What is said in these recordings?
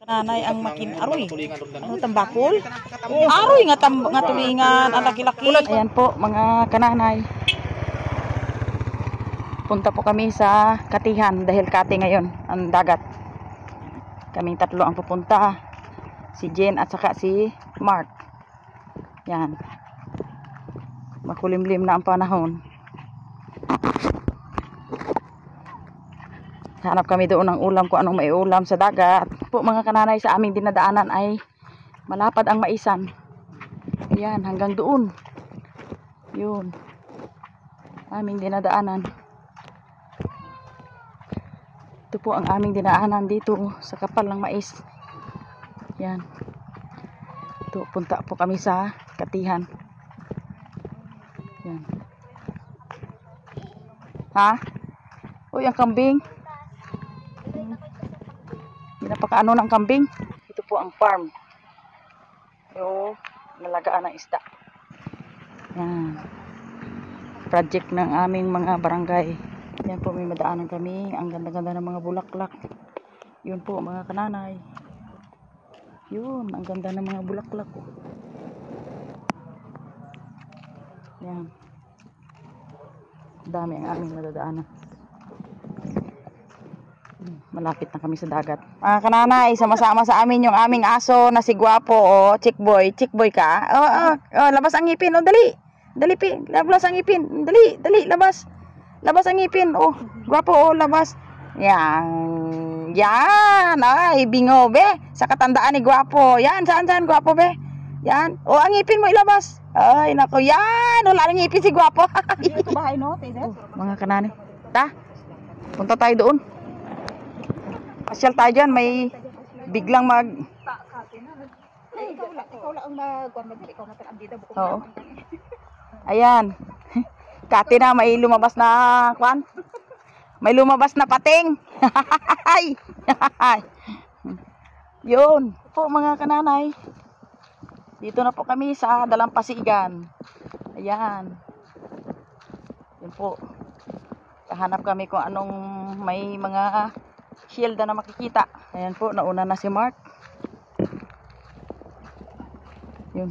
Nanay ang makin aroy. Ano tambakol? Aroy nga tulingan ang laki-laki. Ayan po mga kananay. Punta po kami sa Katihan dahil Kati ngayon ang dagat. Kaming tatlo ang pupunta. Si Jen at saka si Mark. Yan. Makulimlim na ang panahon. Hanap kami doon ng ulam kung anong may ulam sa dagat. Po mga kananay, sa aming dinadaanan ay malapad ang maisan. Ayan, hanggang doon. Yun. Aming dinadaanan. Ito po ang aming dinaanan dito sa kapal ng mais. Yan. Ito, punta po kami sa Katihan. Yan. Ha? Uy, ang kambing. Napakaano ng kambing. Ito po ang farm. Yung nalagaan ng isda. Yan. Project ng aming mga barangay. Yan po, may madaanan kami. Ang ganda-ganda ng mga bulaklak. Yun po mga kananay. Yun, ang ganda ng mga bulaklak. Yan. Dami ang aming nadadaanan. Malapit na kami sa dagat. Mga kananay, sama-sama sa amin yung aming aso na si Guapo. O, chick boy ka. Labas ang ngipin. O, dali. Dali, labas ang ngipin. Dali, labas. Labas ang ngipin. O, Guapo, o, labas. Yan. Ay, bingo, be. Sa katandaan ni Guapo. Yan, saan, Guapo, be. Yan. O, ang ngipin mo ilabas. Ay, nako, yan. Wala nang ngipin si Guapo. Ito bahay, no? Mga kananay. Punta tayo doon. Pasyal tayo dyan, may biglang mag... Ikaw lang ang mag-guarda, ikaw na talang dito. Oo. Ayan. Kati na, may lumabas na kwan. May lumabas na pating. Yun. Po mga kananay. Dito na po kami sa Dalampasigan. Ayan. Yun po. Kahanap kami kung anong may mga... shield na makikita. Ayan po, nauna na si Mark. Yun.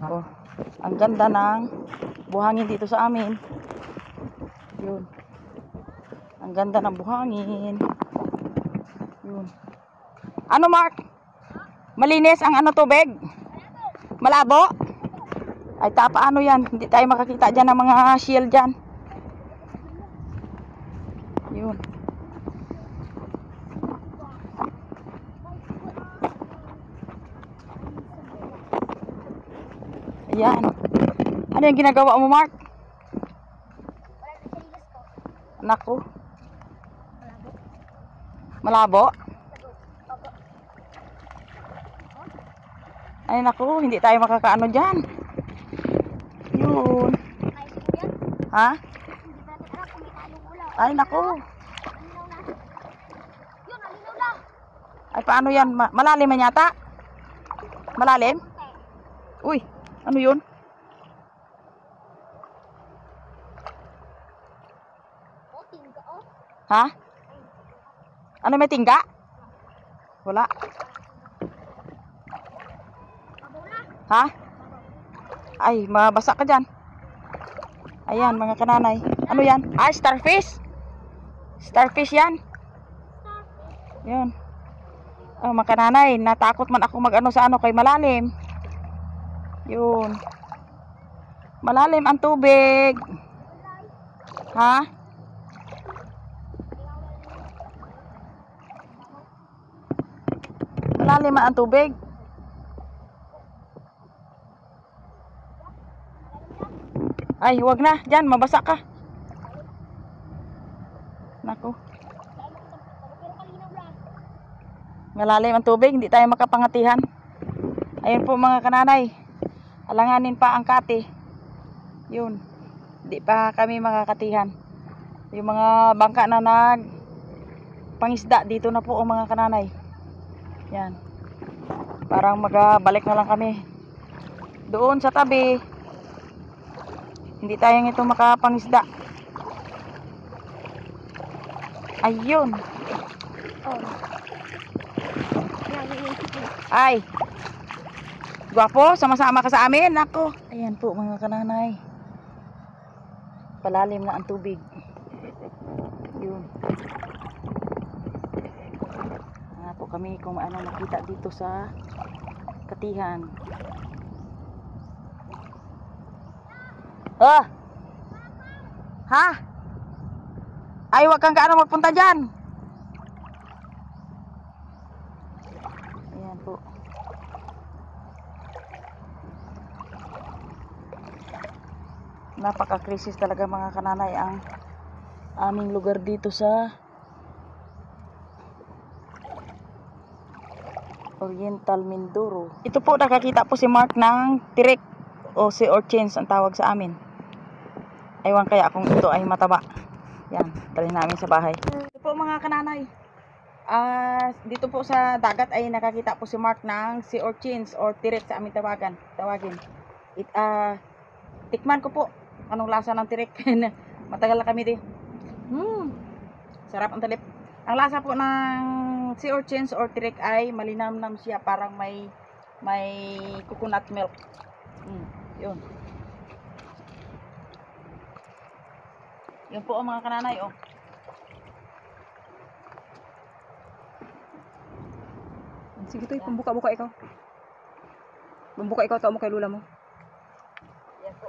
Oh, ang ganda ng buhangin dito sa amin. Yun. Ang ganda ng buhangin. Yun. Ano Mark? Malinis ang tubig? Malabo? Ay paano yan? Hindi tayo makakita dyan ng mga shield dyan. Yun. Ayan. Ano yung ginagawa mo, Mark? Naku. Malabo? Ay, naku. Hindi tayo makakaano dyan. Yun. Ha? Ay, naku. Ay, paano yan? Malalim man yata? Malalim? Uy. Ano yun? Ha? Ano may tingga? Wala. Ha? Ay, mabasa ka dyan. Ayan, mga kananay. Ano yan? Ah, starfish. Starfish yan. Yun. Oh, mga kananay, natakot man ako mag-ano sa kay malalim. Yun. Malalim ang tubig. Ha? Malalim ang tubig. Ay, huwag na. Diyan, mabasa ka. Naku. Malalim ang tubig. Hindi tayo makapangatihan. Ayun po mga kananay. Alanganin pa ang Kati. Yun. Hindi pa kami makakatihan. Yung mga bangka na pangisda dito na po ang mga kananay. Yan. Parang magbalik na lang kami. Doon sa tabi. Hindi tayo ito makapangisda. Ayun. Oh. Ay, gwapo, sama-sama ka sa amin. Ako. Ayan po mga kananay. Palalim na ang tubig. Yun. Po kami kung ano nakita dito sa Katihan. Oh! Ha? Ay, wag kang kaano magpunta dyan. Ayan po. Napaka-krisis talaga mga kananay ang aming lugar dito sa Oriental Mindoro. Ito po, nakakita po si Mark ng tirik o si urchins ang tawag sa amin. Ewan kaya kung ito ay mataba. Yan, dali namin sa bahay. Ito po mga kananay. Dito po sa dagat ay nakakita po si Mark ng si urchins or tirik sa aming tawagin. Tikman ko po anong lasa ng tirik. Matagal na kami din. Sarap ang talip. Ang lasa po ng sea urchins or tirik ay malinamnam siya, parang may coconut milk. Yun. Yun po ang mga kananay, oh. Sige to, pambuka-buka ikaw. Pambuka ikaw, tao mo kay lula mo. Yan po.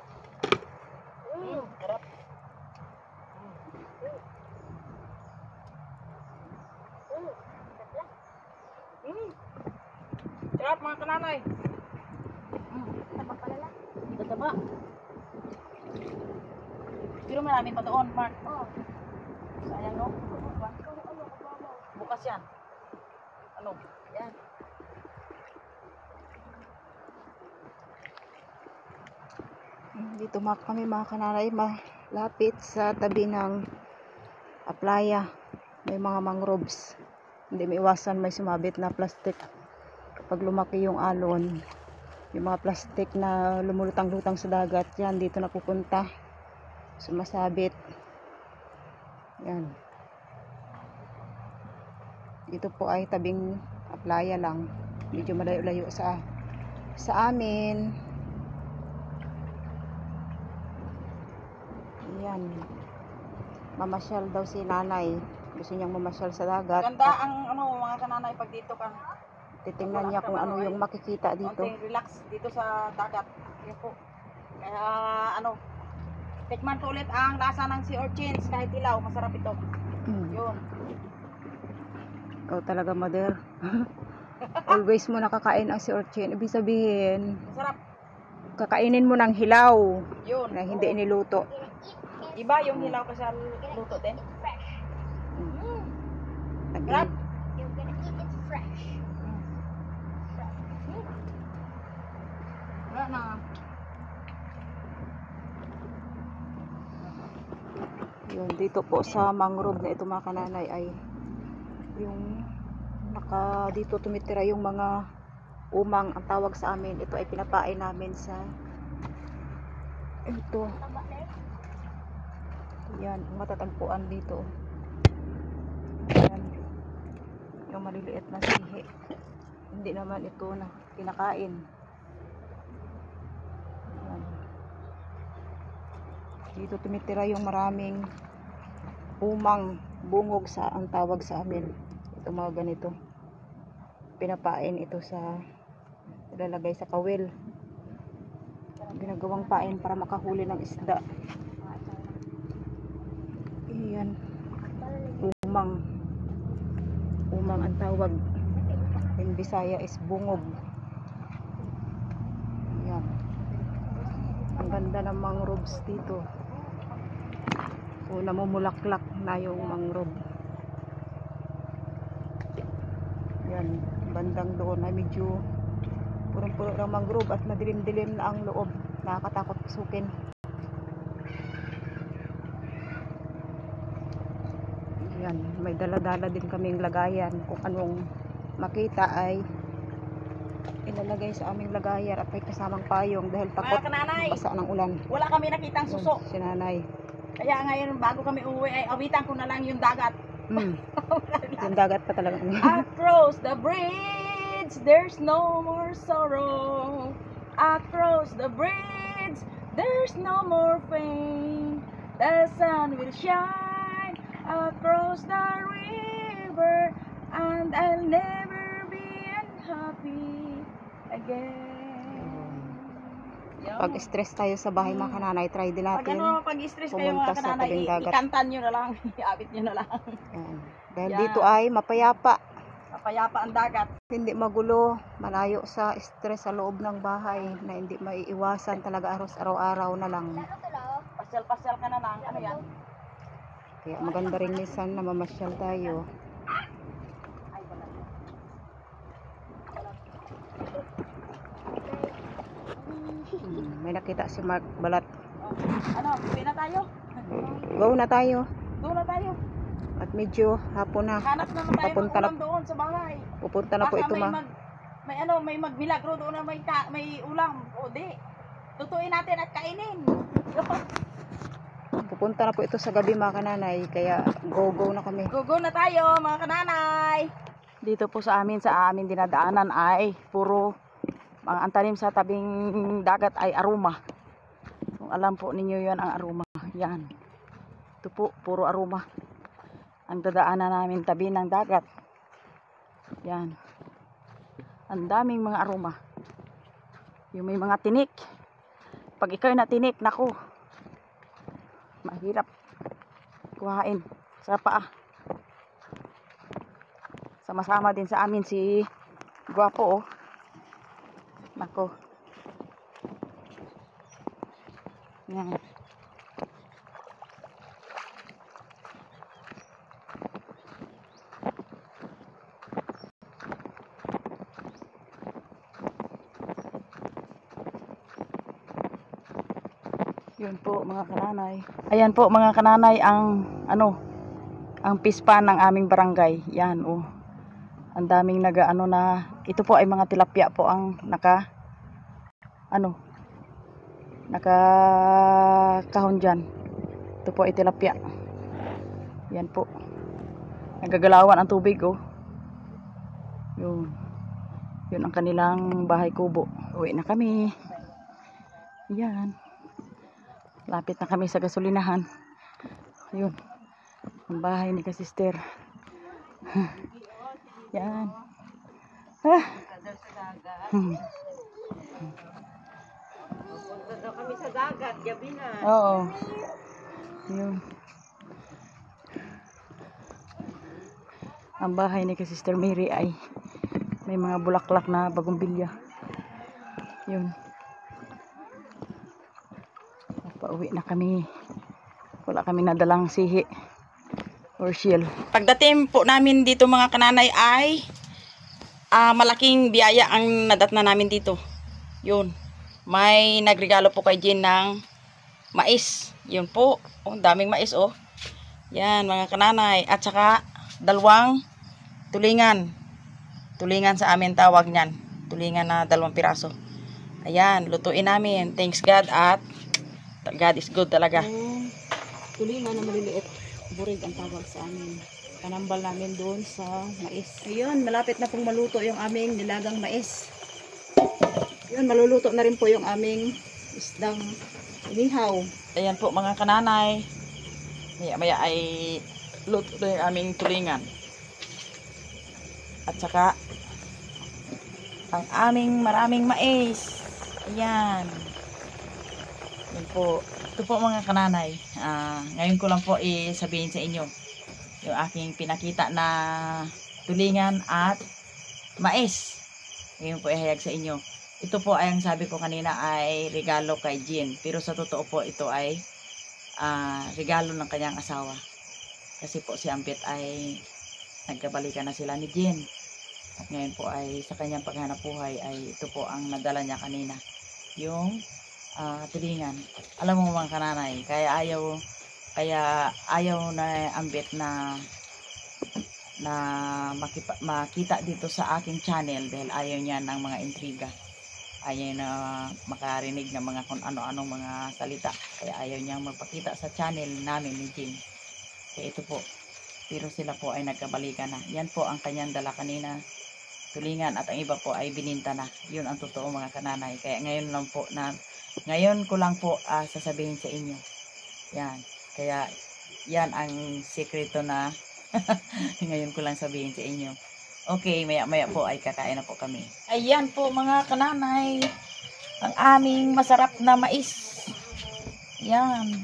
Sarap. Sarap mga kananay. Taba pala lang. Tataba. Pero maraming pa doon, Mark. Sayang, no? Bukas yan. Ano? Yan. Dito kami mga kananay, malapit sa tabi ng playa. May mga mangroves. Hindi maiwasan may sumabit na plastic. Kapag lumaki yung alon, yung mga plastic na lumulutang-lutang sa dagat, yan dito napupunta. Sumasabit. Yan. Dito po ay tabing playa lang. Medyo malayo-layo sa amin. Yan. Mamasyal daw si nanay. Gusto niyang mamasyal sa dagat. Ganda ang mga kananay pag dito ka. Titingnan niya kung ano yung makikita dito. Konting relax dito sa dagat. Yan po. Kaya tikman ko ulit ang lasa ng sea urchins kahit ilaw. Masarap ito. Yun. Ikaw talaga, mother. Always mo nakakain ang sea urchin. Ibig sabihin, Masarap. kakainin mo ng hilaw Yun. na hindi iniluto. Iba yung hilaw kasi luto din. Sarap. You're gonna eat it fresh. Wala na. Yun, dito po sa mangrove na ito mga kananay ay yung dito tumitira yung mga umang ang tawag sa amin. Ito ay pinapain namin sa ito. Yan, matatagpuan dito. Yan. Yung maliliit na sihi. Hindi naman ito na kinakain. Yan. Dito tumitira yung maraming umang bungog sa ang tawag sa amin. Ito mga ganito. Pinapain ito sa ilalagay sa kawil. Ginagawang pain para makahuli ng isda. Iyan. Umang ang tawag. In Bisaya is bungog. Yan. Ang ganda ng mangroves dito. So, namumulaklak na yung mangrove. Yan. Bandang doon ay medyo purong-puro ng mangrove at madilim-dilim na ang loob. Nakakatakot pasukin. Yan, may dala-dala din kaming lagayan. Kung anong makita ay ilalagay sa aming lagayan at may kasamang payong dahil takot Mga kananay, basa ng ulan. wala kami nakitang suso. Si nanay. Kaya ngayon bago kami uwi ay awitan ko na lang yung dagat. Yung dagat pa talaga. Across the bridge bridge, there's no more sorrow. Across the bridge, there's no more pain. The sun will shine across the river, and I'll never be unhappy again. Yan. Pag stress tayo sa bahay mga kananay, try din Pag natin. pag-stress kayo pumunta mga sa kananay, tabing dagat. ikantan nyo na lang, iabit nyo na lang. Ayan. Dahil Yan. dito ay mapayapa. Kapayapa ang dagat. Hindi magulo, malayo sa stress sa loob ng bahay na hindi maiiwasan talaga araw-araw na lang. Pasyal-pasyal ka na lang. Ano yan? Kaya maganda rin minsan na mamasyal tayo. May nakita si Mark Balat. Ano, uwi na tayo? Go na tayo. Doon na tayo. At medyo hapon na. Hanap naman tayo Papunta ng na- ulam doon sa bahay. Pupunta na po Baka ito may magmilagro doon na may ulam. O di. Tutuin natin at kainin. Pupunta na po ito sa gabi mga kananay. Kaya go na kami. Gugo na tayo mga kananay. Dito po sa amin dinadaanan ay puro mga antanim sa tabing dagat ay aroma. Kung alam po ninyo yan ang aroma. Yan. Ito po, puro aroma. Ang dadaanan namin tabi ng dagat. Yan. Ang daming mga aroma. Yung may mga tinik. Pag ikaw na tinik, naku. Mahirap kuhain sa paa. Sama-sama din sa amin si Guwapo, oh. Nako. Yan. Yun po mga kananay. Ayan po mga kananay ang ang pispan ng aming barangay. Yan, oh. Ang daming nagaano na ito po ay mga tilapia po ang naka kahon dyan. Ito po ay tilapia. Yan po. Nagagalawan ang tubig, oh. Yun. Yun ang kanilang bahay kubo. Uwi na kami. Yan. Lapit na kami sa gasolinahan. Yun. Ang bahay ni ka-sister. Yan. Ah. Pupunta daw kami sa dagat, gabi na. Oo. Yun. Ang bahay ni ka-sister Mary ay may mga bulaklak na bagumbilya. Yun. Pauwi na kami. Wala kami nadalang sihi or shield. Pagdating po namin dito mga kananay ay malaking biyaya ang nadatna namin dito. Yun. May nagregalo po kay Jen ng mais. Yun po. Oh, daming mais, oh. Yan mga kananay. At saka 2 tulingan. Tulingan sa amin tawag niyan. Tulingan na 2 piraso. Ayan, lutuin namin. Thanks God at God is good talaga. Tulingan na maliliit. Burig ang tawag sa amin. Kanambal namin doon sa mais. Ayun, malapit na pong maluto yung aming nilagang mais. Yun, maluluto na rin po yung aming isdang inihaw. Ayan po mga kananay. Maya ay luto na yung aming tulingan. At saka ang aming maraming mais. Ayan. Yan po. Ito po mga kananay. Ngayon ko lang po sabihin sa inyo yung aking pinakita na tulingan at mais. Ngayon po ihayag sa inyo. Ito po ay ang sabi ko kanina ay regalo kay Jean. Pero sa totoo po ito ay regalo ng kanyang asawa. Kasi po si Ambit ay nagkabalikan na sila ni Jean. At ngayon po ay sa kanyang paghanap buhay ay ito po ang nadala niya kanina. Yung tulingan. Alam mo mga kananay, kaya ayaw na Ambit na makita dito sa aking channel dahil ayaw niya ng mga intriga. Ayaw na makarinig ng mga kung ano-anong mga salita. Kaya ayaw niyang magpakita sa channel namin ni Jim. Kaya ito po. Pero sila po ay nagkabalikan na. Yan po ang kanyang dala kanina. tulingan at ang iba po ay bininta na. Yun ang totoo mga kananay. Kaya ngayon ko lang po sasabihin sa inyo. Yan. Kaya yan ang sekreto na ngayon ko lang sabihin sa inyo. Okay, maya po ay kakain na po kami. Ayan po mga kananay. Ang aming masarap na mais. Yan.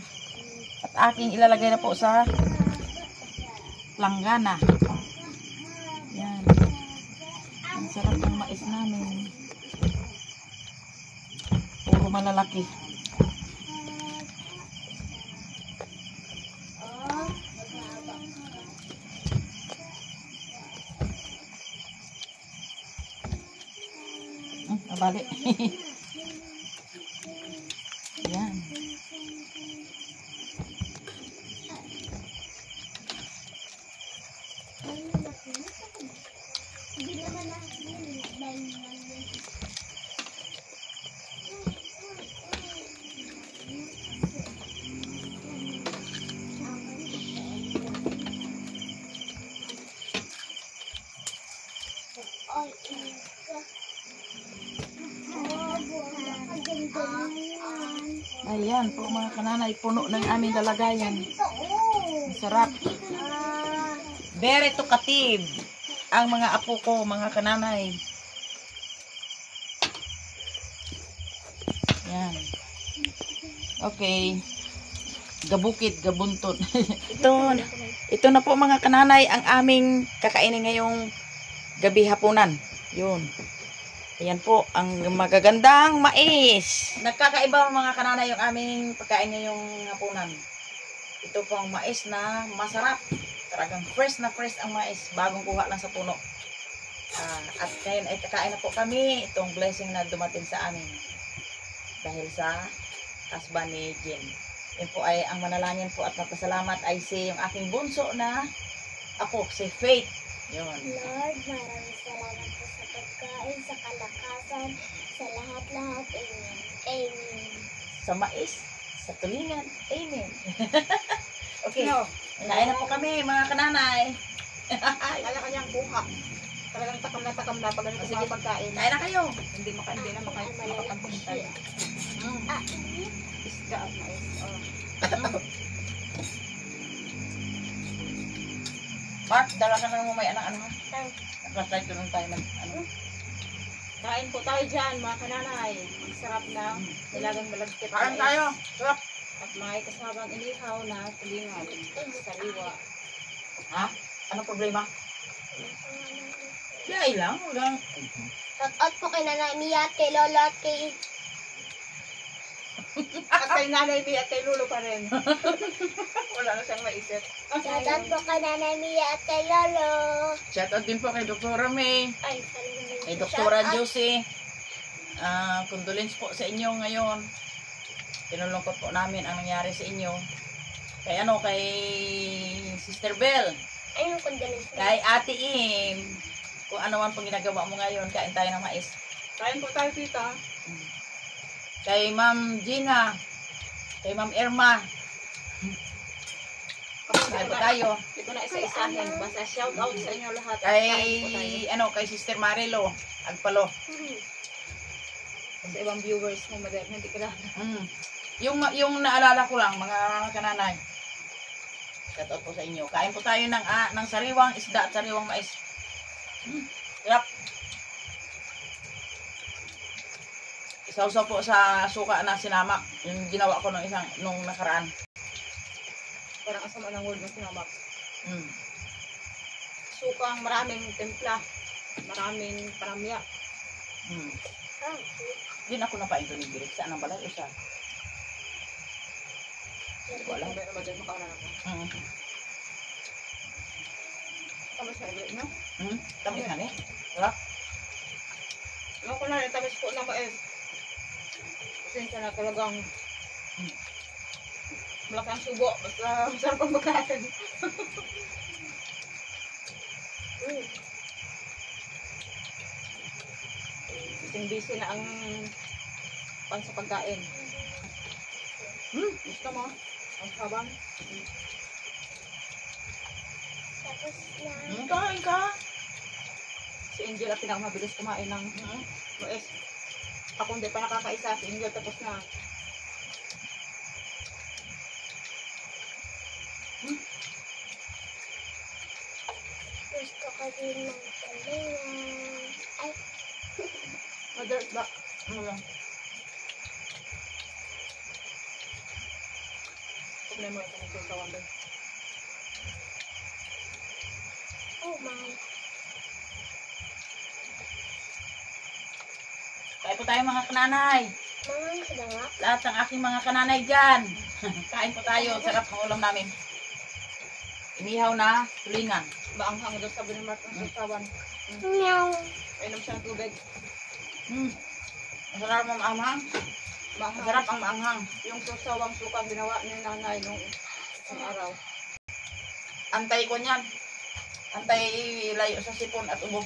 At aking ilalagay na po sa langgana. Yan. Ang sarap ng mais namin. Puro malalaki. Nabali. Yan. Ayan po mga kananay, puno ng aming lalagayan. Masarap. Very talkative ang mga apo ko, mga kananay. Yan. Okay. Gabukid, gabuntot. ito na po mga kananay ang aming kakainin ngayong gabi hapunan. Yun. Ayan po, ang magagandang mais. Nagkakaiba mga kananay yung aming pagkain ngayong hapunan. Ito po ang mais na masarap. Talagang fresh na fresh ang mais. Bagong kuha lang sa puno. At ngayon ay kakain na po kami. Itong blessing na dumating sa amin. Dahil sa husband ni Jen. Yan po ay ang manalangin po at magpasalamat ay si yung aking bunso na ako, si Faith. Yun. Lord, maraming salamat po sa pagkain, sa kalakasan, sa lahat-lahat. Amen. Amen. Sa mais, sa tulingan. Amen. Okay. Kain na po kami mga kananay. Kanya-kanyang buha. Talagang takam na pag ganito sa pagkain. Kain na kayo. Hindi na makapagpuntay. Isda at mais. Mark, dala ka na mo may anak ano ha? Nag-try ko lang tayo Kain po tayo dyan, mga kananay. Ang sarap na nilagang malagkit. Kain tayo. Sarap. At may kasabang inihaw na tulingan. Sariwa. Ha? Anong problema? Yay lang. Walang. Shout-out po kay Nanay Mia, kay Lola, at kay... At kay nanay Mia at kay Lolo pa rin. Wala na siyang maisip. Shout-out po kay Nanay Mia at kay Lolo. Shoutout din po kay Dr. May. Ay, sorry. Kay Dr. Josie. Condolence po sa inyo ngayon. Tinulungkot po namin ang nangyari sa inyo. Kay Sister Bell. Ayun, condolence. Kay Ate Im. Kung ano man pong ginagawa mo ngayon, kain tayo ng mais. Kain po tayo, tita. Kay Ma'am Gina. Kay Ma'am Irma. Kain po tayo. Ito na isa-isahin. Basta shout out sa inyo lahat. Kay Sister Marilo. Agpalo. Sa ibang viewers mo, madam, hindi ka lang. Yung naalala ko lang, mga kananay. Shout out po sa inyo. Kain po tayo ng sariwang isda at sariwang mais. Sarap. Isawsaw po sa suka na sinama. Yung ginawa ko nung nakaraan. Parang asama ng word ng sinamak. Mm. Sukang maraming templa. Maraming paramya. Mm. Din ako napainto ni Direk. Saan ang balay? Isa. Hindi ko alam. Magdyan makauna na ako. Tamis na ibig, no? Tamis na ni. Sarap. Ano ko na, tamis po ng mais. Kasi siya na talagang malaki ang subo. Basta masarap ang pagkain. Busy na ang pan sa pagkain. Gusto mo? Ang sabang. Tapos na. Kain ka. Si Angel ang pinakamabilis kumain ng mais. Ako hindi pa nakakaisa. Si Angel tapos na. Gusto ko din ng talingan. Ay, Mother, ba? Ano lang? Problema ito ng sultawan doon. oh my. Kain po tayo mga kananay. Mga kadanga. Lahat ng aking mga kananay dyan. Kain po tayo. Sarap ng ulam namin. Inihaw na tulingan. Maanghang doon sa Binamark ng sultawan. Meow. Painom siya ng tubig. Masarap ang maanghang. Maanghang. Masarap ang maanghang. Yung susawang suka ginawa ni nanay nung araw. Antay ko niyan. Antay layo sa sipon at ubo.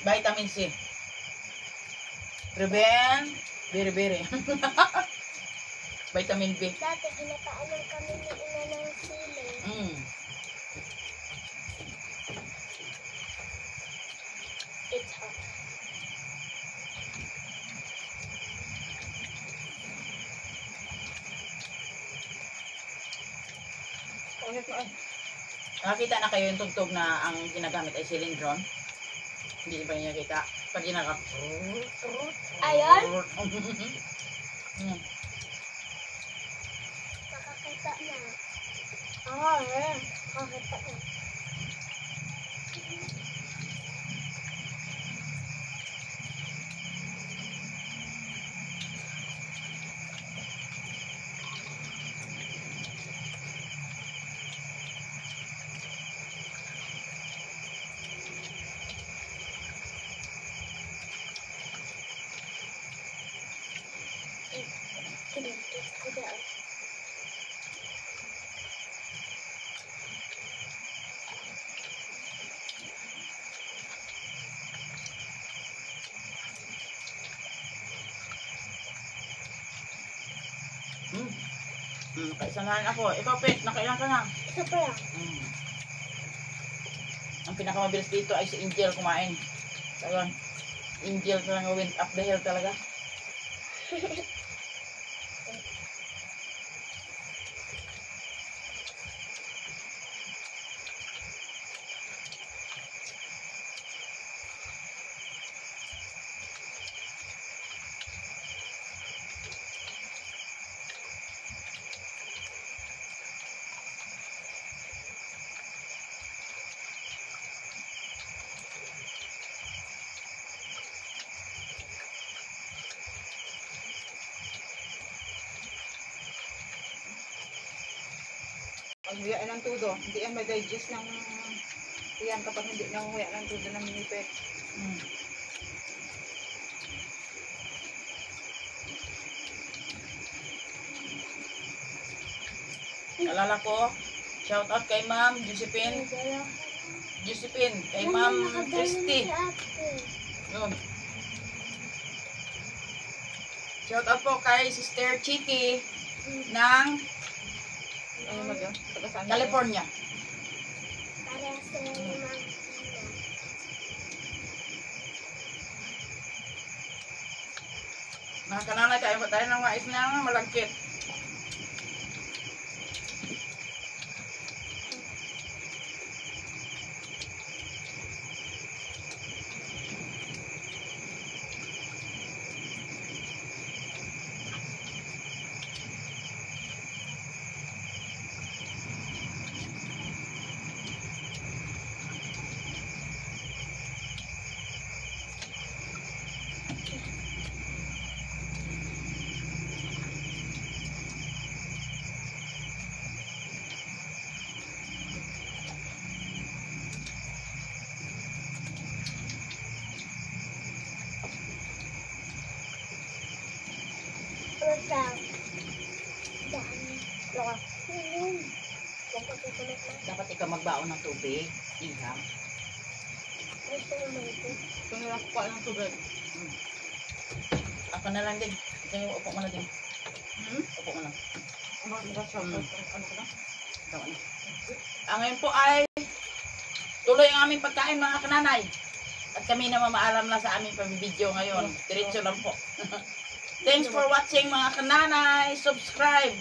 Vitamin C. Prevent biri-biri. Vitamin B. Dati ginapaalam kami ni ina ng sili. It's hot. Kahit na Nakakita na kayo yung tugtog na ang ginagamit ay cylindron? Hindi ba niya kita? Pag ginagap. Ayan. Nakakita na. Nakakita na. Kinigit ko daan. Kaisanahan ako. Ikaw, Pet, nakailan ka na? Isa pa lang. Ang pinakamabilis dito ay si Angel kumain. Talagang, Angel talaga went up the hill talaga. pag huyain ng tudo, hindi yan ma-digest ng yan kapag hindi na huya ng tudo ng minipet. Alala ko, shout out kay Ma'am Josephine. Josephine, kay Ma'am Christy. Yun. Shout out po kay Sister Chiki ng Ano mo dyan? Taga saan? California. Para sa mga Mga kananay, kain pa tayo ng mais na malagkit. Urang. Dami. Laka. Kung pagkukulit na. Dapat ikaw magbaon ng tubig. Iham. Gusto mo mo ito? Ito nila kukuha ng tubig. Ako na lang din. Ikaw upo mo na din. Upo mo na. Ano ba siya? Ano ko na? Ikaw na. Ngayon po ay tuloy ang aming pagkain mga kananay. At kami na mamaalam na sa aming pamibideo ngayon. Diretso lang po. Thanks for watching mga kananay. Subscribe.